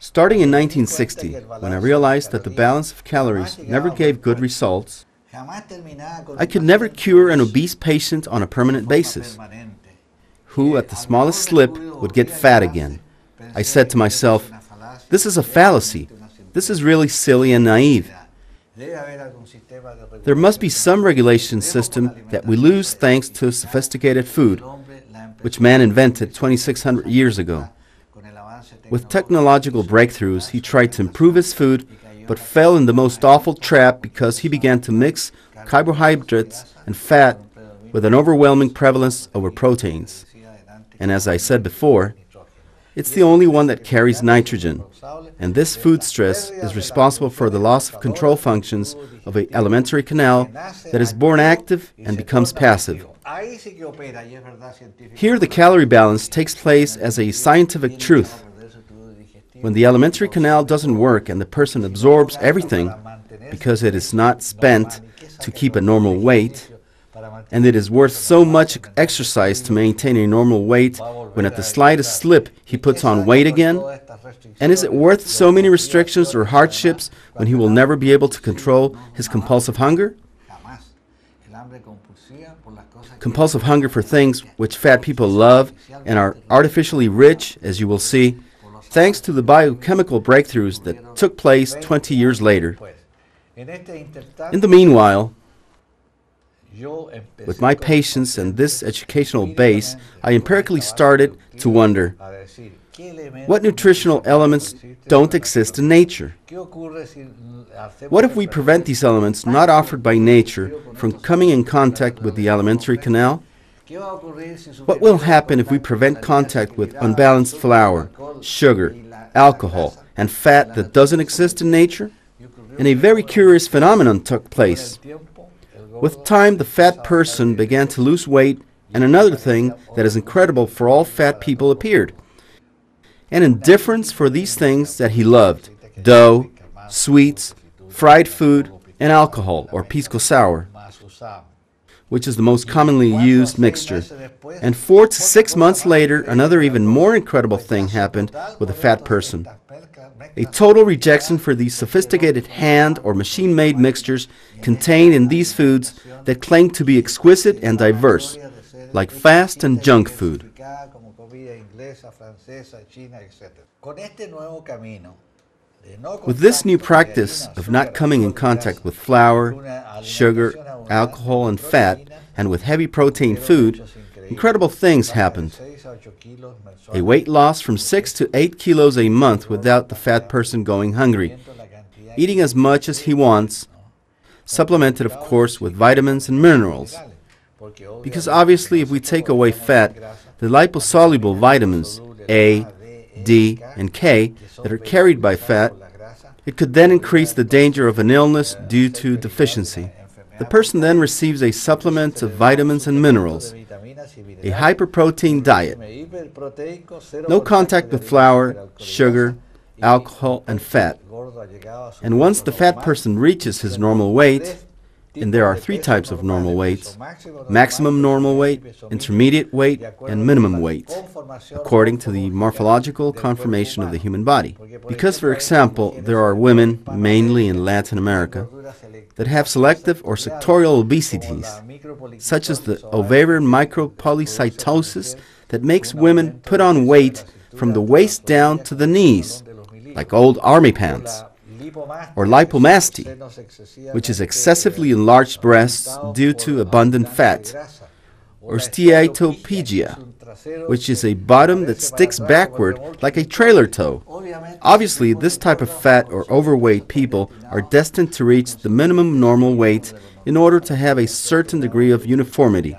Starting in 1960, when I realized that the balance of calories never gave good results, I could never cure an obese patient on a permanent basis, who at the smallest slip would get fat again. I said to myself, this is a fallacy. This is really silly and naive. There must be some regulation system that we lose thanks to sophisticated food, which man invented 2,600 years ago. With technological breakthroughs, he tried to improve his food, but fell in the most awful trap because he began to mix carbohydrates and fat with an overwhelming prevalence over proteins. And as I said before, it's the only one that carries nitrogen, and this food stress is responsible for the loss of control functions of the alimentary canal that is born active and becomes passive. Here the calorie balance takes place as a scientific truth. When the alimentary canal doesn't work and the person absorbs everything because it is not spent to keep a normal weight, and it is worth so much exercise to maintain a normal weight when at the slightest slip he puts on weight again? And is it worth so many restrictions or hardships when he will never be able to control his compulsive hunger? Compulsive hunger for things which fat people love and are artificially rich, as you will see, thanks to the biochemical breakthroughs that took place 20 years later. In the meanwhile, with my patients and this educational base, I empirically started to wonder, what nutritional elements don't exist in nature? What if we prevent these elements not offered by nature from coming in contact with the alimentary canal? What will happen if we prevent contact with unbalanced flour, sugar, alcohol, and fat that doesn't exist in nature? And a very curious phenomenon took place. With time, the fat person began to lose weight, and another thing that is incredible for all fat people appeared: an indifference for these things that he loved: dough, sweets, fried food, and alcohol, or pisco sour, which is the most commonly used mixture. And 4 to 6 months later, another even more incredible thing happened with a fat person: a total rejection for these sophisticated hand or machine-made mixtures contained in these foods that claim to be exquisite and diverse, like fast and junk food. With this new practice of not coming in contact with flour, sugar, alcohol, and fat, and with heavy protein food, incredible things happened. A weight loss from 6 to 8 kilos a month without the fat person going hungry, eating as much as he wants, supplemented of course with vitamins and minerals. Because obviously if we take away fat, the liposoluble vitamins A, D, and K that are carried by fat, it could then increase the danger of an illness due to deficiency. The person then receives a supplement of vitamins and minerals, a hyperprotein diet, no contact with flour, sugar, alcohol, and fat. And once the fat person reaches his normal weight, and there are 3 types of normal weights: maximum normal weight, intermediate weight, and minimum weight, according to the morphological conformation of the human body. Because, for example, there are women, mainly in Latin America, that have selective or sectorial obesities, such as the ovarian micropolycytosis that makes women put on weight from the waist down to the knees, like old army pants, or lipomasty, which is excessively enlarged breasts due to abundant fat, or steatopygia, which is a bottom that sticks backward like a trailer toe. Obviously, this type of fat or overweight people are destined to reach the minimum normal weight in order to have a certain degree of uniformity.